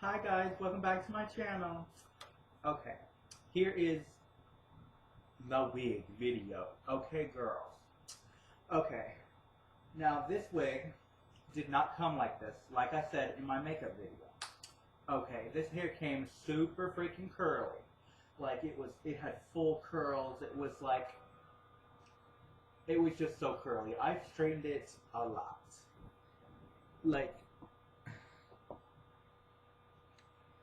Hi guys, welcome back to my channel. Okay, here is the wig video. Okay girls. Okay, now this wig did not come like this, like I said in my makeup video. Okay, this hair came super freaking curly. Like it had full curls, it was just so curly. I straightened it a lot. Like,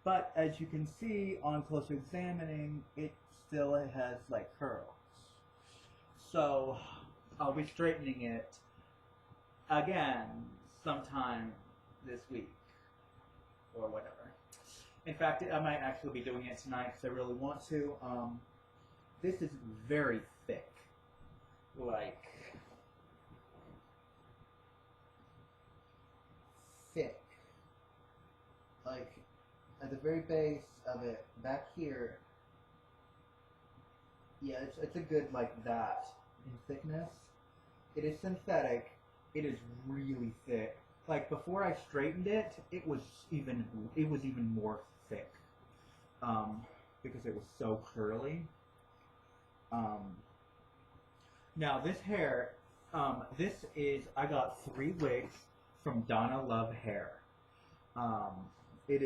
but as you can see on closer examining, it still has like curls. So I'll be straightening it again sometime this week or whatever. In fact, I might actually be doing it tonight because I really want to. This is very thick. Like, thick. Like, at the very base of it, back here, yeah, it's a good, like, that in thickness. It is synthetic. It is really thick. Like, before I straightened it, it was even more thick, because it was so curly. Now this hair, I got 3 wigs from DonaLove Hair. It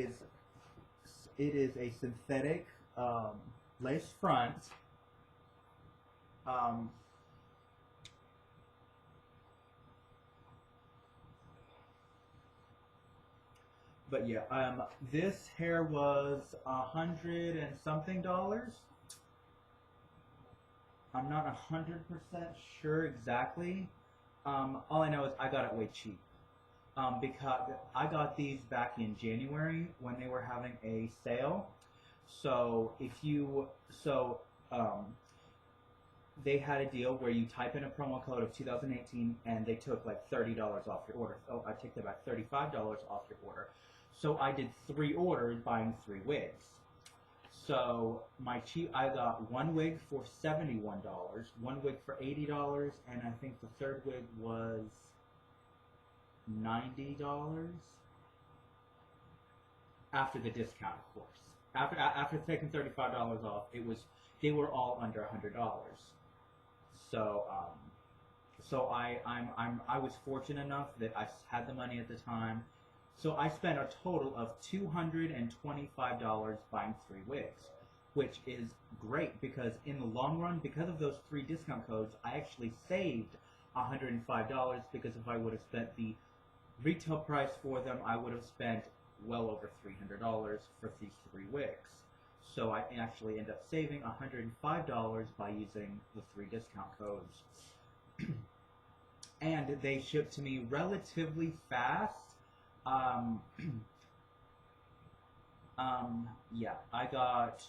is a synthetic lace front. But yeah, this hair was $100 and something. I'm not 100% sure exactly. All I know is I got it way cheap. Because I got these back in January when they were having a sale. So they had a deal where you type in a promo code of 2018 and they took like $30 off your order. So I take about $35 off your order. So I did 3 orders buying 3 wigs. So I got 1 wig for $71, 1 wig for $80, and I think the third wig was $90 after the discount, of course. After taking $35 off, they were all under $100. So I was fortunate enough that I had the money at the time. So I spent a total of $225 buying 3 wigs, which is great because in the long run, because of those 3 discount codes, I actually saved $105 because if I would have spent the retail price for them, I would have spent well over $300 for these 3 wigs. So I actually end up saving $105 by using the 3 discount codes. And they shipped to me relatively fast. Yeah, I got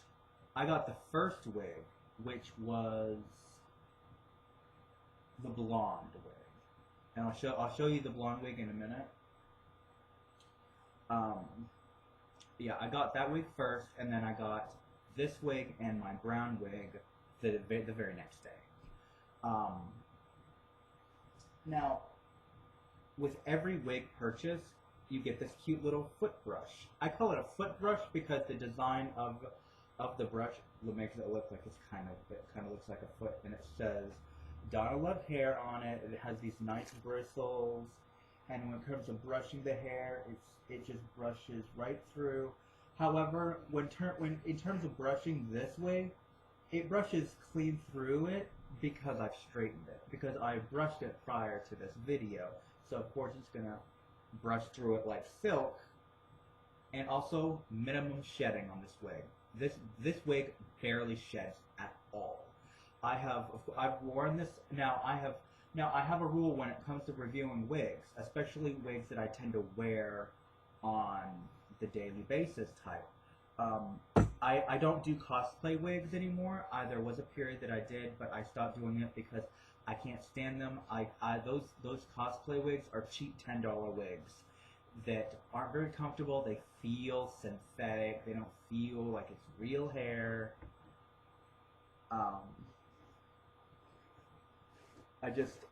the first wig, which was the blonde wig. And I'll show you the blonde wig in a minute. Yeah, I got that wig first, and then I got this wig and my brown wig the very next day. Now, with every wig purchase, you get this cute little foot brush. I call it a foot brush because the design of the brush makes it look like it kind of looks like a foot, and it says DonaLove Hair on it. It has these nice bristles, and when it comes to brushing the hair, it just brushes right through. However, in terms of brushing this way, it brushes clean through it because I've straightened it. Because I brushed it prior to this video, so of course it's gonna brush through it like silk. And also minimum shedding on this wig. This wig barely sheds at all. I've worn this now. I have a rule when it comes to reviewing wigs, especially wigs that I tend to wear on the daily basis type. I don't do cosplay wigs anymore. There was a period that I did, but I stopped doing it because I can't stand them. Those cosplay wigs are cheap $10 wigs that aren't very comfortable. They feel synthetic. They don't feel like it's real hair.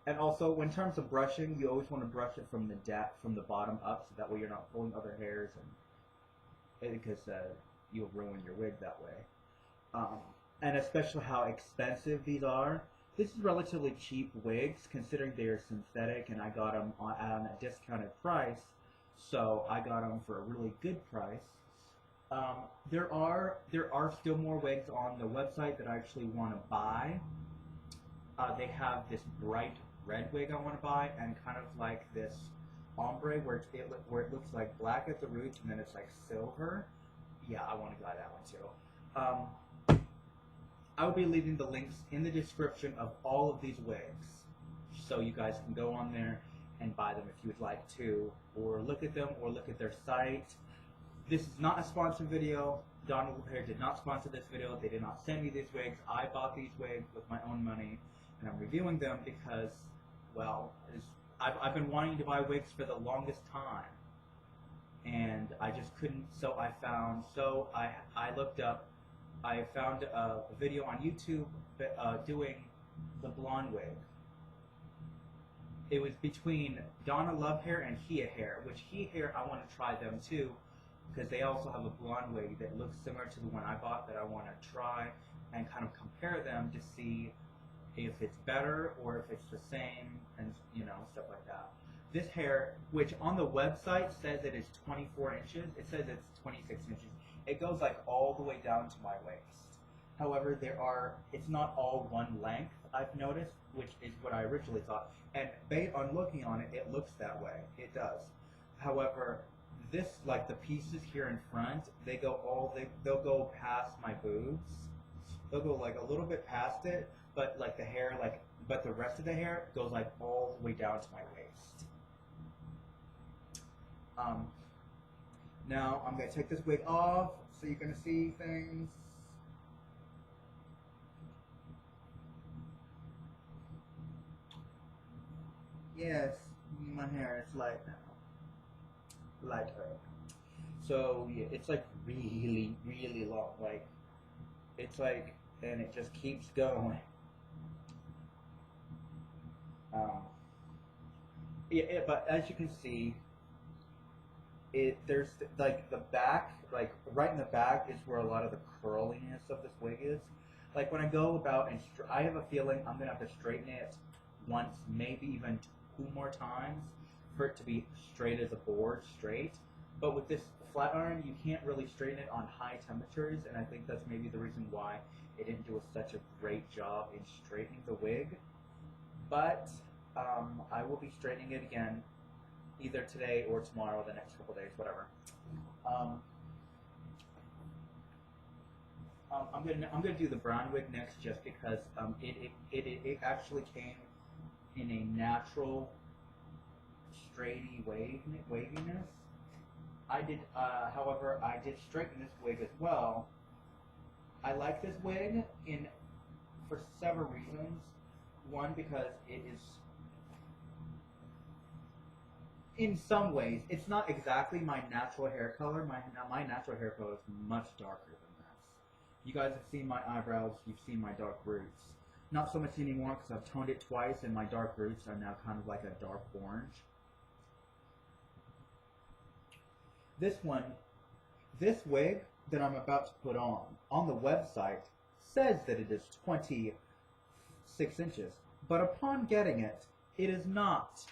And also in terms of brushing, you always want to brush it from the bottom up, so that way you're not pulling other hairs. And because you'll ruin your wig that way. And especially how expensive these are. This is relatively cheap wigs considering they're synthetic, and I got them on a discounted price, so I got them for a really good price. There are still more wigs on the website that I actually want to buy. They have this bright red wig I want to buy, and kind of like this ombre where it looks like black at the roots and then it's like silver. Yeah, I want to buy that one too. I will be leaving the links in the description of all of these wigs, so you guys can go on there and buy them if you would like to, or look at them, or look at their site. This is not a sponsored video. DonaLove Hair did not sponsor this video. They did not send me these wigs. I bought these wigs with my own money, and I'm reviewing them because, well, I've been wanting to buy wigs for the longest time, and I just couldn't. So I looked up. I found a video on YouTube doing the Blonde Wig. It was between DonaLove Hair and Hia Hair, which Hia Hair, I want to try them too, because they also have a blonde wig that looks similar to the one I bought that I want to try and kind of compare them to see if it's better or if it's the same, and stuff like that. This hair, which on the website says it is 24 inches, it says it's 26 inches. It goes like all the way down to my waist. However, it's not all one length, I've noticed, which is what I originally thought. And based on looking on it, it looks that way. It does. However, this, like the pieces here in front, they'll go past my boobs. They'll go like a little bit past it, but like the hair, but the rest of the hair goes like all the way down to my waist. Now I'm gonna take this wig off so you're gonna see things. Yes, my hair is light now. Lighter. So yeah, it's like really, really long. Like it's like, and it just keeps going. But as you can see, there's like the back, like right in the back is where a lot of the curliness of this wig is. Like when I go about and I have a feeling I'm gonna have to straighten it once, maybe even 2 more times for it to be straight as a board, straight. But with this flat iron, you can't really straighten it on high temperatures, and I think that's maybe the reason why it didn't do such a great job in straightening the wig. But I will be straightening it again, either today or tomorrow, the next couple days, whatever. I'm gonna do the brown wig next, just because it actually came in a natural, straighty waviness. However, I did straighten this wig as well. I like this wig for several reasons. One, because it is, in some ways, it's not exactly my natural hair color. My natural hair color is much darker than this. You guys have seen my eyebrows. You've seen my dark roots. Not so much anymore because I've toned it twice, and my dark roots are now kind of like a dark orange. This wig that I'm about to put on the website, says that it is 26 inches, but upon getting it, it is not.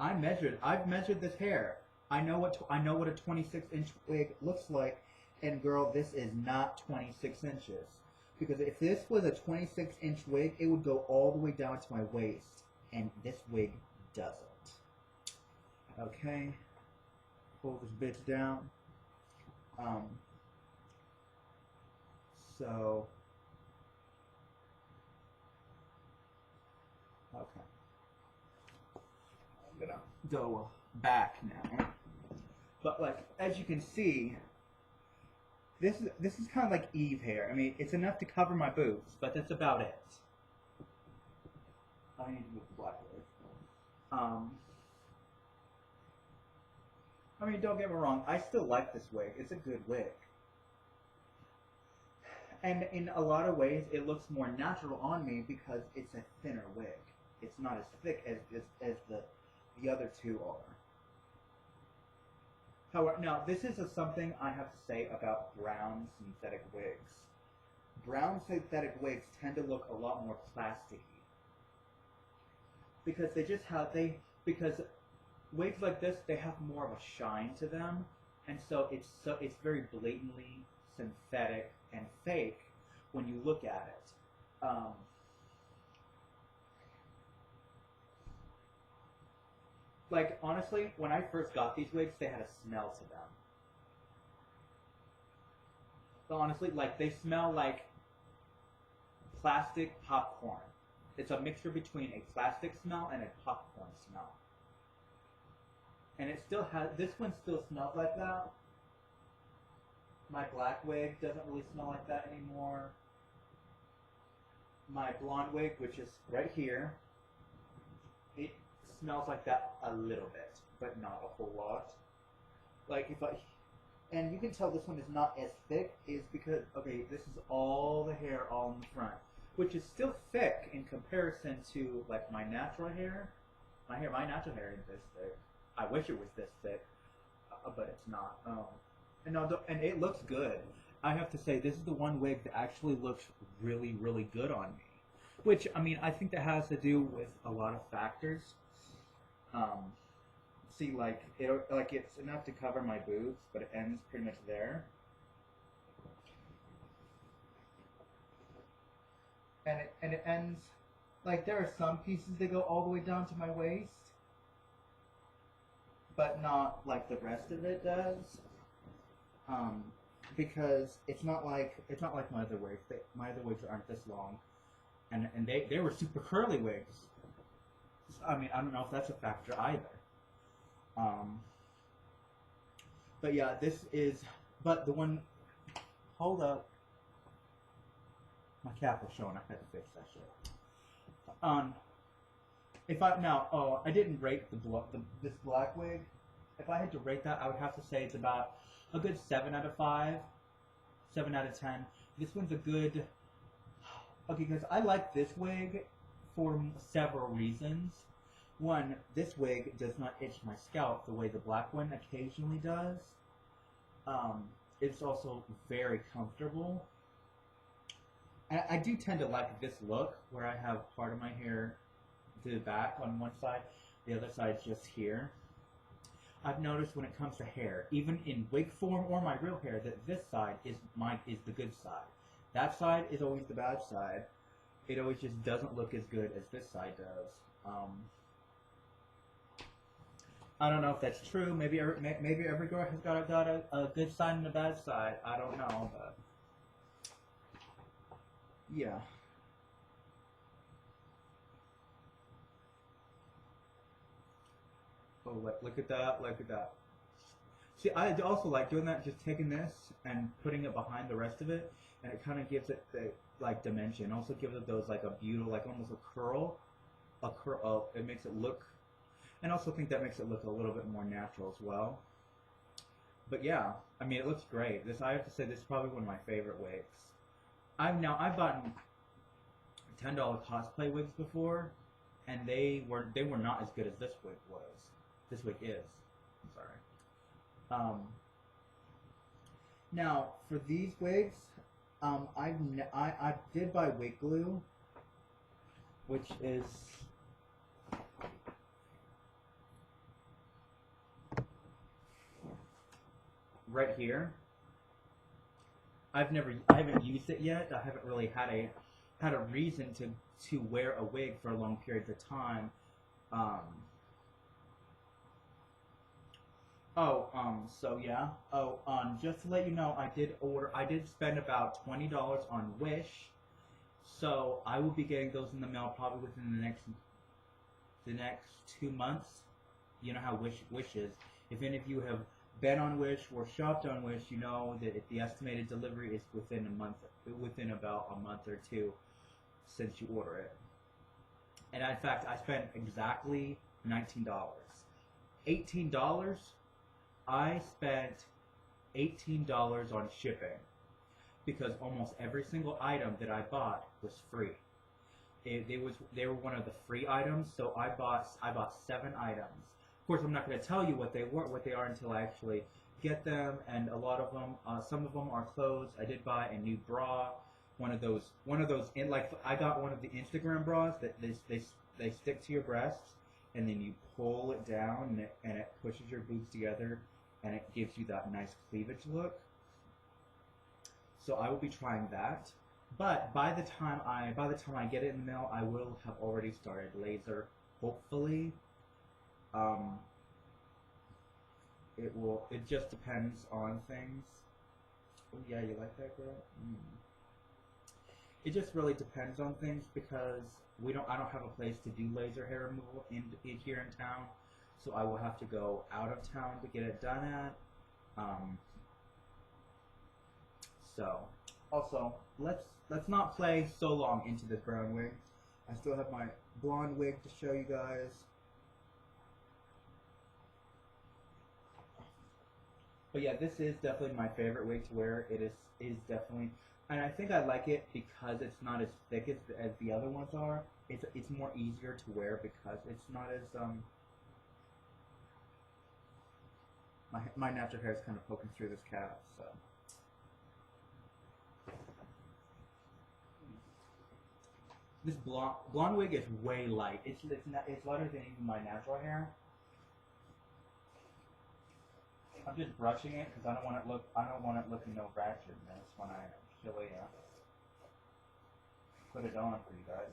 I've measured this hair. I know what a 26-inch wig looks like, and girl, this is not 26 inches. Because if this was a 26-inch wig, it would go all the way down to my waist, and this wig doesn't. Okay, pull this bitch down. So, okay. I'm gonna go back now. But like, as you can see, this is kind of like Eve hair. I mean, it's enough to cover my boobs, but that's about it. I need to move the black wig. I mean, don't get me wrong, I still like this wig. It's a good wig. And in a lot of ways, it looks more natural on me because it's a thinner wig. It's not as thick as the other two are. However, now this is something I have to say about brown synthetic wigs. Brown synthetic wigs tend to look a lot more plasticky because because wigs like this, they have more of a shine to them, and so it's very blatantly synthetic and fake when you look at it. Like, honestly, when I first got these wigs, they had a smell to them. So honestly, like, they smell like plastic popcorn. It's a mixture between a plastic smell and a popcorn smell. And it still has, this one still smells like that. My black wig doesn't really smell like that anymore. My blonde wig, which is right here, it smells like that a little bit, but not a whole lot. Like and you can tell this one is not as thick, is because, okay, this is all the hair all in the front, which is still thick in comparison to like my natural hair. My natural hair isn't this thick. I wish it was this thick, but it's not. And it looks good. I have to say, this is the one wig that actually looks really, really good on me. Which, I mean, I think that has to do with a lot of factors. See, like it's enough to cover my boobs, but it ends pretty much there. And it ends, like, there are some pieces that go all the way down to my waist, but not like the rest of it does. Because it's not like my other wigs. My other wigs aren't this long, and they were super curly wigs. I mean, I don't know if that's a factor either. But yeah, this is. But the one. Hold up. My cap was showing. I had to fix that shit. If I now, oh, I didn't rate this black wig. If I had to rate that, I would have to say it's about a good 7 out of 5, 7 out of 10. This one's a good. Okay, because I like this wig for several reasons. One, this wig does not itch my scalp the way the black one occasionally does. It's also very comfortable. And I do tend to like this look, where I have part of my hair to the back on one side, the other side's just here. I've noticed when it comes to hair, even in wig form or my real hair, that this side is the good side. That side is always the bad side. It always just doesn't look as good as this side does. I don't know if that's true. Maybe every girl has got a good side and a bad side. I don't know, but yeah. Oh, look at that! Look at that! See, I also like doing that. Just taking this and putting it behind the rest of it, and it kind of gives it the like dimension. Also gives it those like a beautiful, like almost a curl. It makes it look. And I also think that makes it look a little bit more natural as well. But yeah, I mean, it looks great. I have to say, this is probably one of my favorite wigs. I've bought $10 cosplay wigs before, and they were not as good as this wig was. This wig is. I'm sorry. Now for these wigs, I did buy wig glue, which is. Right here. I haven't used it yet. I haven't really had a reason to wear a wig for a long period of time. So yeah. Just to let you know, I did spend about $20 on Wish. So I will be getting those in the mail probably within the next 2 months. You know how Wish is. If any of you have been on Wish or shopped on Wish, you know that the estimated delivery is within about a month or two since you order it. And in fact, I spent exactly $19. $18. I spent $18 on shipping because almost every single item that I bought was free. They were one of the free items, so I bought 7 items. Of course, I'm not going to tell you what they are until I actually get them, and a lot of them, some of them are clothes. I did buy a new bra, one of those, in like I got one of the Instagram bras that they stick to your breasts, and then you pull it down, and it pushes your boobs together, and it gives you that nice cleavage look. So I will be trying that. But by the time I get it in the mail, I will have already started laser. Hopefully, it just depends on things. Oh yeah, you like that, girl? It just really depends on things because I don't have a place to do laser hair removal here in town, so I will have to go out of town to get it done at. So also let's not play so long into this brown wig. I still have my blonde wig to show you guys. But yeah, this is definitely my favorite wig to wear. It is definitely, and I think I like it because it's not as thick as the other ones are. It's more easier to wear because it's not as my natural hair is kind of poking through this cap, so. This blonde wig is way light. It's lighter than even my natural hair. I'm just brushing it because I don't want it looking no ratchetness when I actually put it on for you guys.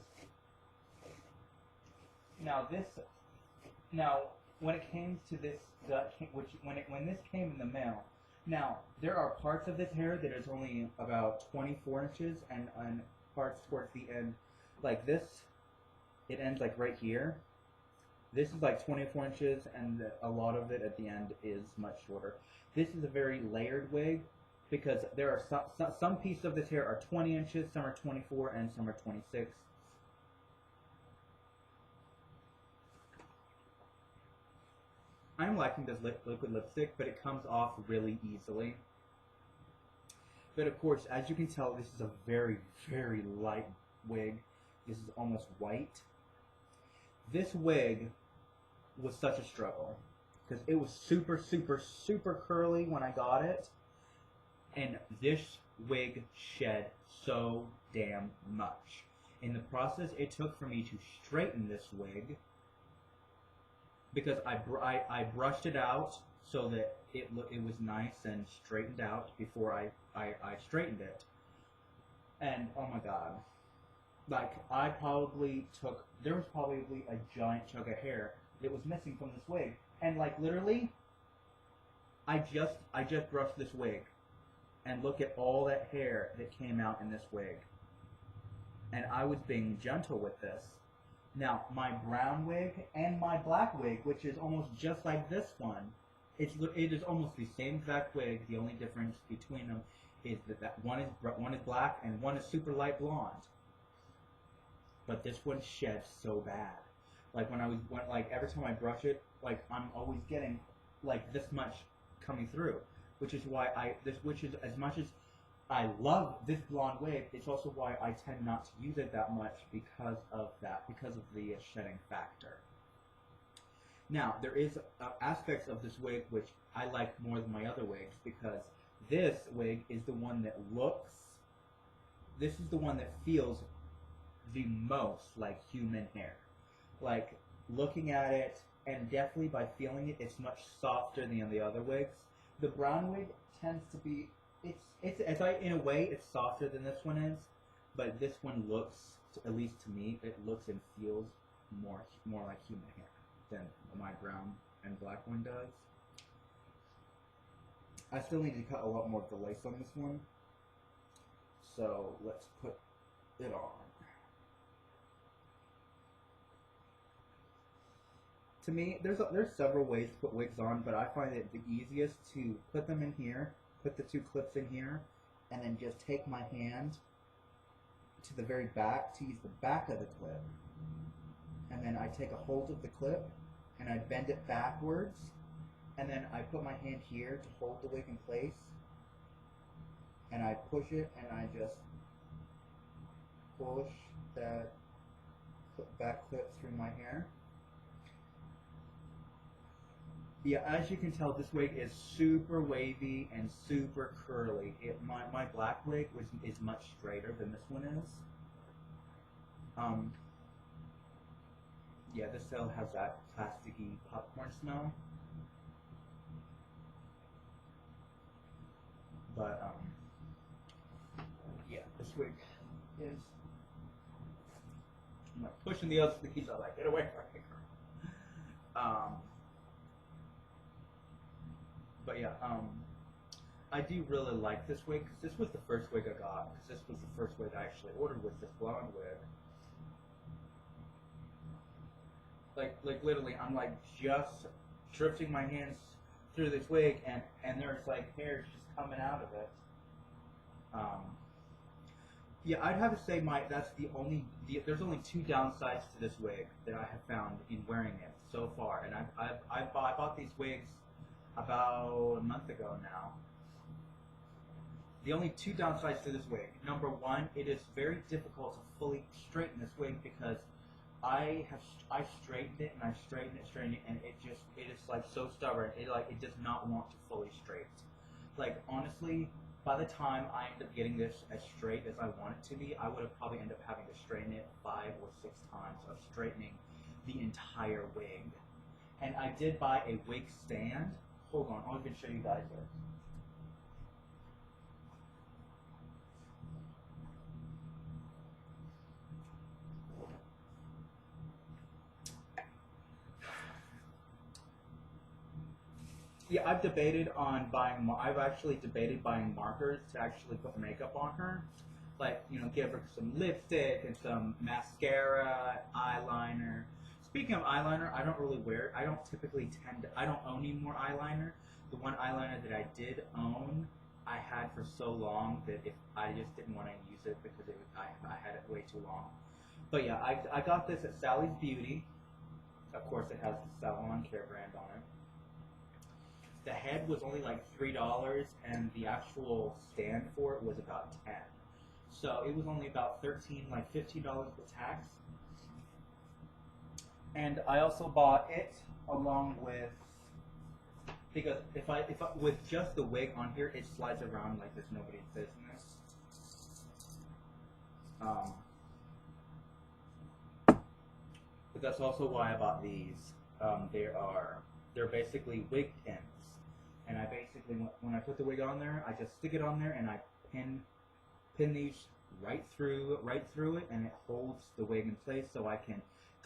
Now when it came to this, when this came in the mail, now there are parts of this hair that is only about 24 inches and parts towards the end, like this, it ends like right here. This is like 24 inches, and a lot of it at the end is much shorter. This is a very layered wig because there are some pieces of this hair are 20 inches, some are 24, and some are 26. I'm liking this liquid lipstick, but it comes off really easily. But of course, as you can tell, this is a very, very light wig. This is almost white. This wig was such a struggle because it was super, super, super curly when I got it, and this wig shed so damn much. In the process it took for me to straighten this wig, because I brushed it out so that it was nice and straightened out before I straightened it. And oh my god, like there was probably a giant chunk of hair that was missing from this wig, and like literally I just brushed this wig and look at all that hair that came out in this wig, and I was being gentle with this. Now my brown wig and my black wig, which is almost just like this one, it is almost the same exact wig. The only difference between them is that one is black and one is super light blonde. But this one sheds so bad. Like like every time I brush it, like I'm always getting like this much coming through, which is why as much as I love this blonde wig, it's also why I tend not to use it that much because of the shedding factor. Now, there is aspects of this wig which I like more than my other wigs, because this wig is the one that this is the one that feels the most like human hair. Like, looking at it, and definitely by feeling it, it's much softer than the other wigs. The brown wig tends to be, in a way, it's softer than this one is, but this one looks, at least to me, it looks and feels more like human hair than my brown and black one does. I still need to cut a lot more of the lace on this one, so let's put it on. To me, there's several ways to put wigs on, but I find it the easiest to put them in here, put the two clips in here, and then just take my hand to the very back to use the back of the clip, and then I take a hold of the clip and I bend it backwards, and then I put my hand here to hold the wig in place, and I push it, and I just push that back clip through my hair. Yeah, as you can tell, this wig is super wavy and super curly. My black wig is much straighter than this one is. Um, yeah, this still has that plasticky popcorn smell. But, yeah, this wig is... I'm like pushing the other sleeves. I'm like, get away from me, girl. But yeah, I do really like this wig because this was the first wig I got. Because this was the first wig I actually ordered with this blonde wig. Like literally, I'm like just drifting my hands through this wig, and there's like hair just coming out of it. Um, yeah, I'd have to say there's only two downsides to this wig that I have found in wearing it so far, and I bought these wigs about a month ago now. The only two downsides to this wig. Number one, it is very difficult to fully straighten this wig because I straightened it and I straightened it, and it is like so stubborn. It does not want to fully straight. Like honestly, by the time I end up getting this as straight as I want it to be, I would have probably ended up having to straighten it 5 or 6 times of straightening the entire wig. And I did buy a wig stand. Hold on, I'll even show you guys this. Yeah, I've actually debated buying markers to actually put makeup on her. Like, give her some lipstick and some mascara, eyeliner. Speaking of eyeliner, I don't typically I don't own any more eyeliner. The one eyeliner that I did own, I had for so long that if I just didn't want to use it because I had it way too long. But yeah, I got this at Sally's Beauty. Of course, it has the Salon Care brand on it. The head was only like $3, and the actual stand for it was about 10. So it was only about 13, like $15 with tax. And I also bought it along with, because if I with just the wig on here, it slides around like there's nobody's business. But that's also why I bought these. They're basically wig pins. And I basically, when I put the wig on there, I just stick it on there and I pin these right through it, and it holds the wig in place so I can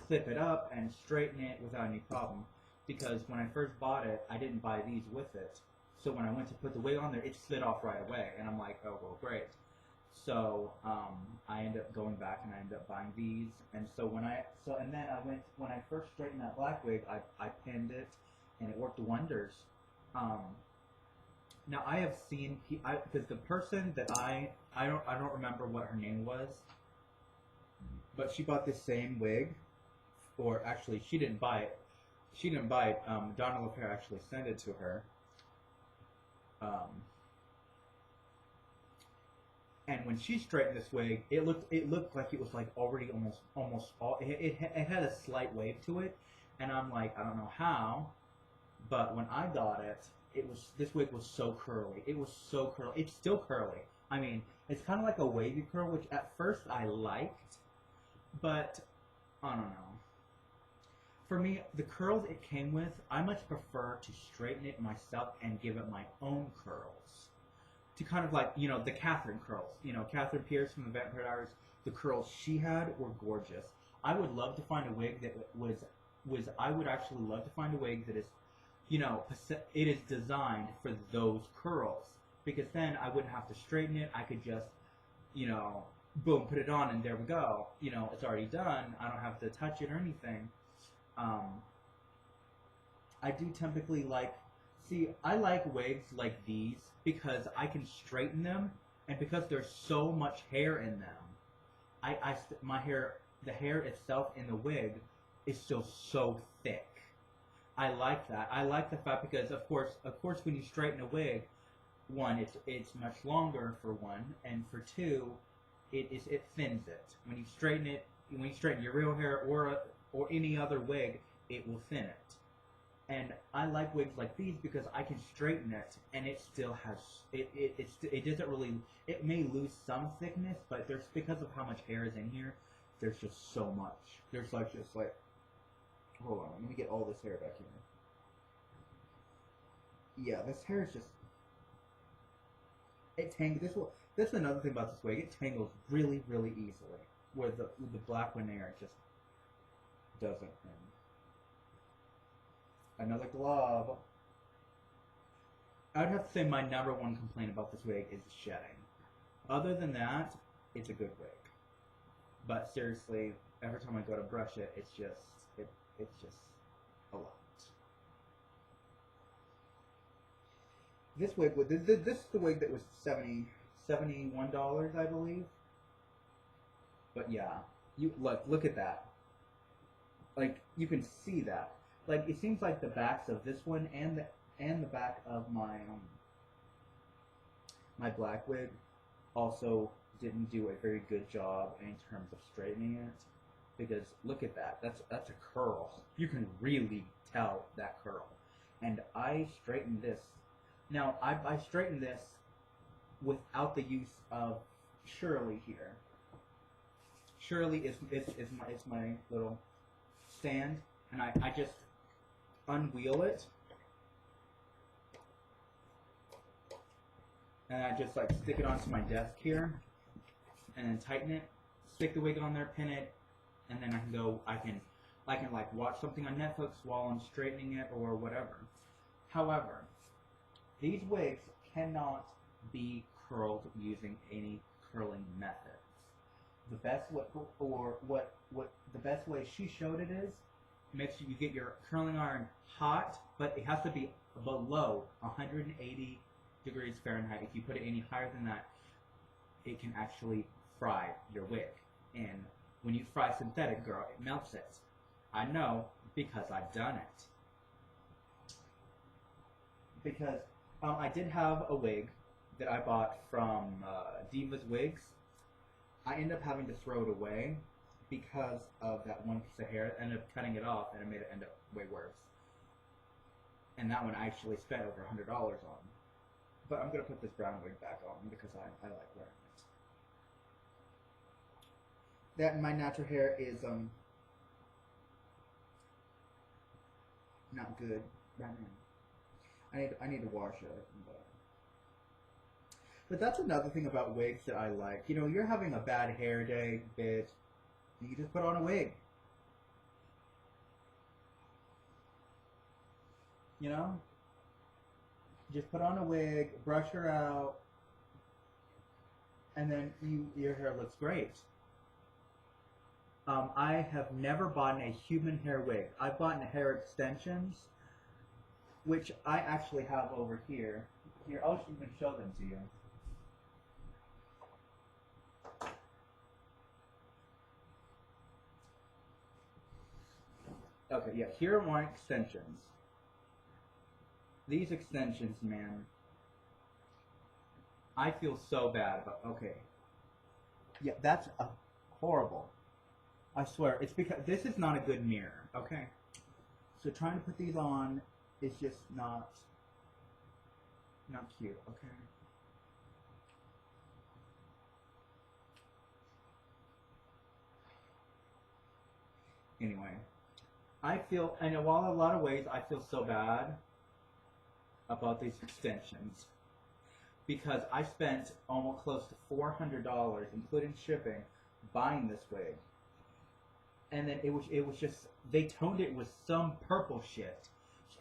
clip it up and straighten it without any problem. Because when I first bought it, I didn't buy these with it. So when I went to put the wig on there, it slid off right away, and I'm like, oh well, great. So I ended up going back and I ended up buying these, and when I first straightened that black wig, I pinned it, and it worked wonders. Now I have seen because the person that I don't remember what her name was, but she bought this same wig, or actually she didn't buy it. She didn't buy it. DonaLove Hair actually sent it to her. And when she straightened this wig, it looked like it was like already almost all. It had a slight wave to it, and I'm like, I don't know how, but when I got it, this wig was so curly. It was so curly. It's still curly. I mean, it's kind of like a wavy curl, which at first I liked, but I don't know. For me, the curls it came with, I much prefer to straighten it myself and give it my own curls. To kind of like, the Catherine curls. Catherine Pierce from the Vampire Diaries, the curls she had were gorgeous. I would love to find a wig that I would actually love to find a wig that is, it is designed for those curls. Because then I wouldn't have to straighten it. I could just, boom, put it on and there we go. It's already done. I don't have to touch it or anything. I do typically I like wigs like these because I can straighten them, and because there's so much hair in them, the hair itself in the wig is still so thick. I like that. I like the fact because of course when you straighten a wig, one, it's much longer for one, and for two, it thins it. When you straighten your real hair or any other wig, it will thin it. And I like wigs like these because I can straighten it and it still has it doesn't really, it may lose some thickness, but there's, because of how much hair is in here, there's just so much. There's like just like, hold on, let me get all this hair back here. Yeah, this hair is just, it tangles. This is another thing about this wig. It tangles really, really easily. Where the black veneer just doesn't. Another glove. I'd have to say my number one complaint about this wig is shedding. Other than that, it's a good wig. But seriously, every time I go to brush it, it's just a lot. This wig, this is the wig that was $71, I believe. But yeah, you look at that. Like, you can see that. Like, it seems like the backs of this one and the back of my my black wig also didn't do a very good job in terms of straightening it. Because look at that. That's a curl. You can really tell that curl. And I straightened this. Now I straightened this without the use of Shirley here. Shirley is my little stand, and I just unwheel it, and I just like stick it onto my desk here, and then tighten it, stick the wig on there, pin it, and then I can like watch something on Netflix while I'm straightening it or whatever. However, these wigs cannot be curled using any curling methods. The best way, or what the best way she showed it is, make sure you get your curling iron hot, but it has to be below 180 degrees Fahrenheit. If you put it any higher than that, it can actually fry your wig. And when you fry synthetic, girl, it melts it. I know because I've done it. Because I did have a wig that I bought from Diva's Wigs. I ended up having to throw it away because of that one piece of hair. I ended up cutting it off, and it made it end up way worse. And that one I actually spent over $100 on. But I'm going to put this brown wig back on because I like wearing it. That and my natural hair is not good right now. I need to wash it. But that's another thing about wigs that I like. You know, you're having a bad hair day, bitch. You just put on a wig. You know? Just put on a wig, brush her out, and then your hair looks great. I have never bought a human hair wig. I've bought hair extensions, which I actually have over here. Here, I'll even show them to you. Okay, yeah, here are my extensions. These extensions, man, I feel so bad about, okay. Yeah, that's horrible. I swear, it's because, this is not a good mirror, okay? So trying to put these on is just not cute, okay? Anyway, I feel, and while a lot of ways I feel so bad about these extensions because I spent almost close to $400, including shipping, buying this wig. And then it was just, they toned it with some purple shit.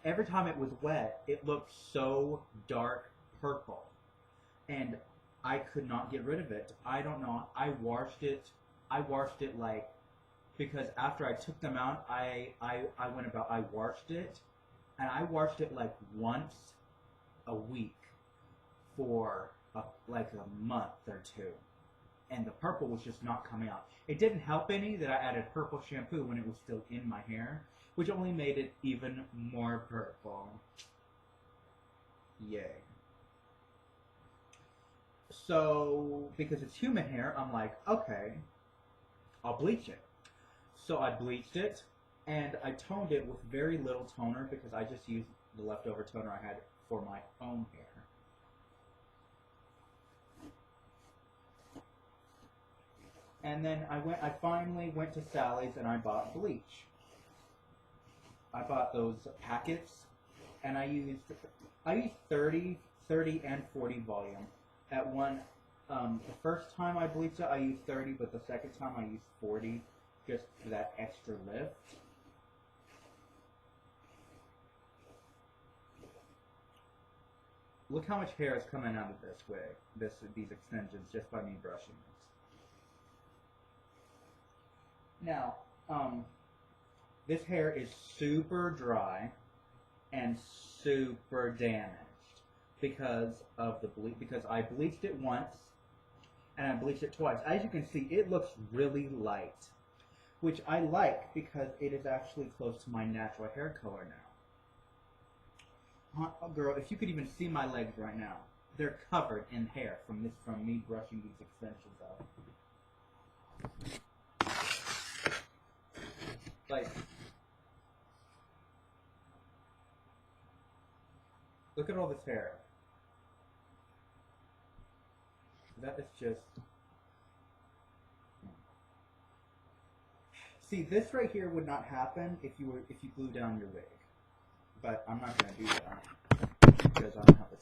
Every time it was wet, it looked so dark purple. And I could not get rid of it. I don't know. I washed it like, because after I took them out, I washed it, and I washed it like once a week for like a month or two, and the purple was just not coming out. It didn't help any that I added purple shampoo when it was still in my hair, which only made it even more purple. Yay. So, because it's human hair, I'm like, okay, I'll bleach it. So I bleached it, And I toned it with very little toner because I just used the leftover toner I had for my own hair. And then I finally went to Sally's and I bought bleach. I bought those packets, and I used 30 and 40 volume. At one, the first time I bleached it, I used 30, but the second time I used 40, just for that extra lift. Look how much hair is coming out of this wig, these extensions, just by me brushing it. Now, this hair is super dry and super damaged because of the because I bleached it once and I bleached it twice. As you can see, it looks really light, which I like because it is actually close to my natural hair color now. Girl, if you could even see my legs right now, they're covered in hair from me brushing these extensions out. Like, look at all this hair. That is just... See, this right here would not happen if you glue down your wig. But I'm not going to do that because I don't have the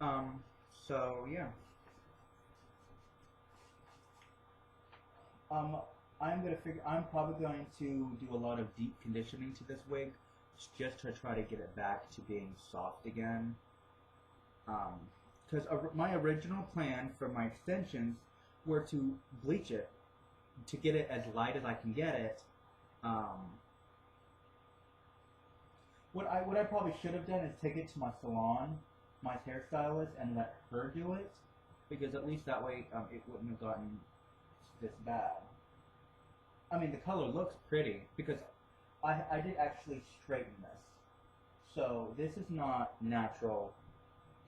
time. So yeah. I'm probably going to do a lot of deep conditioning to this wig, just to try to get it back to being soft again. Because my original plan for my extensions were to bleach it, to get it as light as I can get it. What I probably should have done is take it to my salon, my hairstylist, and let her do it, because at least that way it wouldn't have gotten this bad. I mean, the color looks pretty because I did actually straighten this, so this is not natural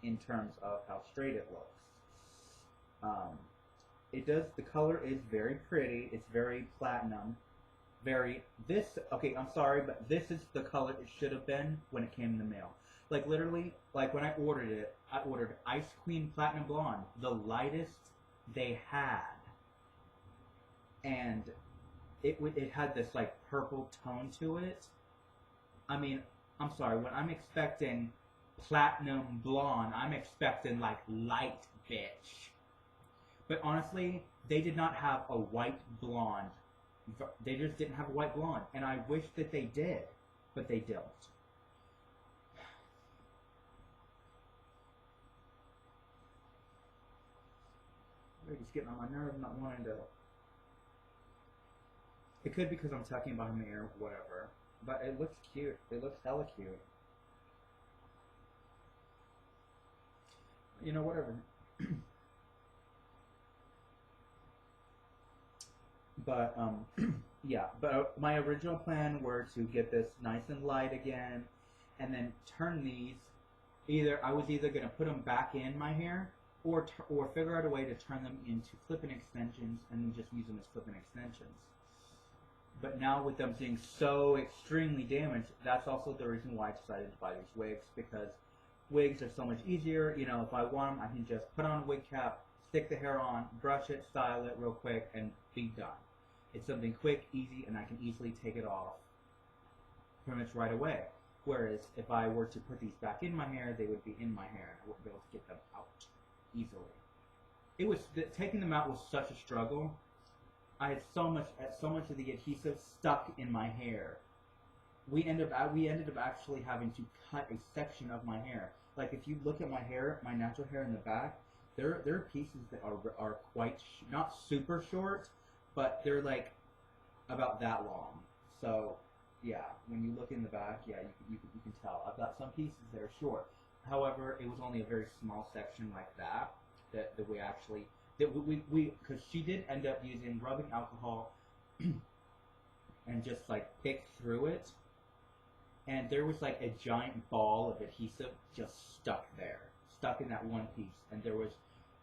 in terms of how straight it looks. The color is very pretty. It's very platinum. Okay, I'm sorry, but this is the color it should have been when it came in the mail. Like, literally, like when I ordered it, I ordered Ice Queen Platinum Blonde, the lightest they had. And it had this, like, purple tone to it. I mean, I'm sorry, when I'm expecting platinum blonde, I'm expecting, like, light bitch. But honestly, they did not have a white blonde. They just didn't have a white blonde. And I wish that they did, but they don't. They're just getting on my nerve, not wanting to... It could be because I'm talking about him here, whatever. But it looks cute. It looks hella cute. You know, whatever. But, yeah. But my original plan were to get this nice and light again, and then turn these. I was either going to put them back in my hair, or figure out a way to turn them into clip-in extensions, and then just use them as clip-in extensions. But now with them being so extremely damaged, that's also the reason why I decided to buy these wigs, because wigs are so much easier. You know, if I want them, I can just put on a wig cap, stick the hair on, brush it, style it real quick, and be done. It's something quick, easy, and I can easily take it off pretty much right away. Whereas if I were to put these back in my hair, they would be in my hair. I wouldn't be able to get them out easily. Taking them out was such a struggle. I had so much of the adhesive stuck in my hair. We ended up actually having to cut a section of my hair. Like, if you look at my hair, my natural hair in the back, there are pieces that are quite not super short, but they're like about that long. So yeah, when you look in the back, yeah, you can tell. I've got some pieces that are short. However, it was only a very small section like that we because she did end up using rubbing alcohol and just like pick through it, and there was like a giant ball of adhesive just stuck in that one piece, and there was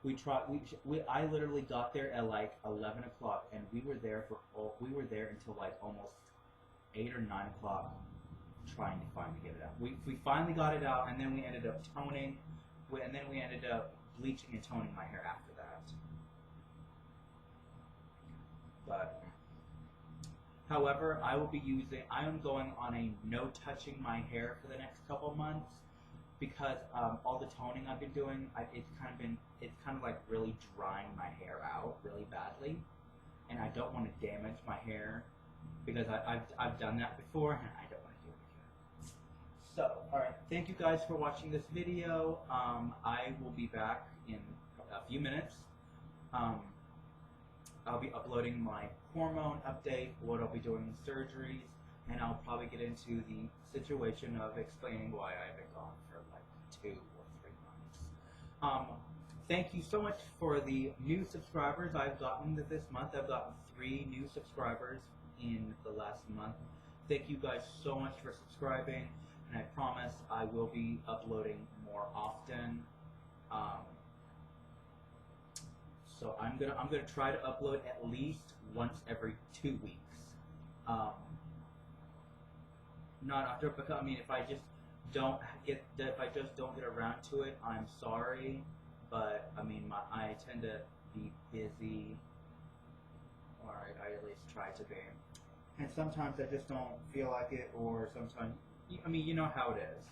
I literally got there at like 11 o'clock, and we were there until like almost 8 or 9 o'clock, trying to finally get it out. We finally got it out, and then we ended up toning, and then we ended up bleaching and toning my hair after that. But however, I am going on a no touching my hair for the next couple months, because all the toning I've been doing, it's kind of like really drying my hair out really badly, and I don't want to damage my hair, because I've done that before, and I don't want to do it again. So, alright, thank you guys for watching this video. I will be back in a few minutes. I'll be uploading my hormone update, what I'll be doing in surgeries, and I'll probably get into the situation of explaining why I've been gone for like 2 or 3 months. Thank you so much for the new subscribers I've gotten this month. I've gotten 3 new subscribers in the last month. Thank you guys so much for subscribing, and I promise I will be uploading more often. So I'm gonna try to upload at least once every 2 weeks. Not after, because I mean, if I just don't get around to it, I'm sorry. But I mean, I tend to be busy, or I at least try to be. And sometimes I just don't feel like it, or sometimes, I mean, you know how it is.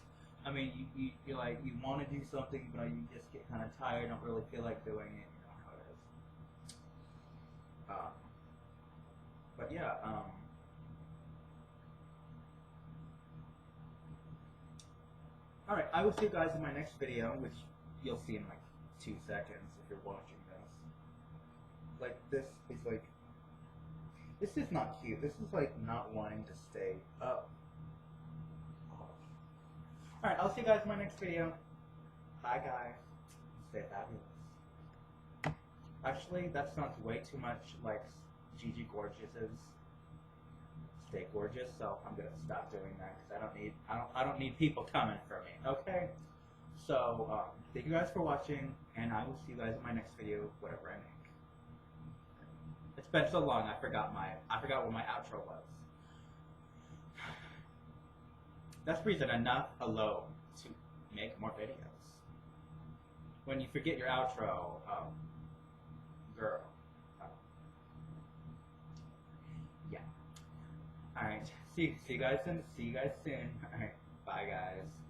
I mean, you like, you want to do something, but you just get kind of tired, don't really feel like doing it. You know how it is. But yeah, alright, I will see you guys in my next video, which you'll see in like 2 seconds if you're watching this. Like, this is not cute. This is like not wanting to stay up. Alright, I'll see you guys in my next video. Bye guys. Stay fabulous. Actually, that sounds way too much like Gigi Gorgeous's Stay Gorgeous, so I'm gonna stop doing that, because I don't need people coming for me. Okay? So thank you guys for watching, and I will see you guys in my next video, whatever I make. It's been so long, I forgot what my outro was. That's reason enough alone to make more videos. When you forget your outro, girl. Yeah. Alright, see you guys soon. Alright, bye guys.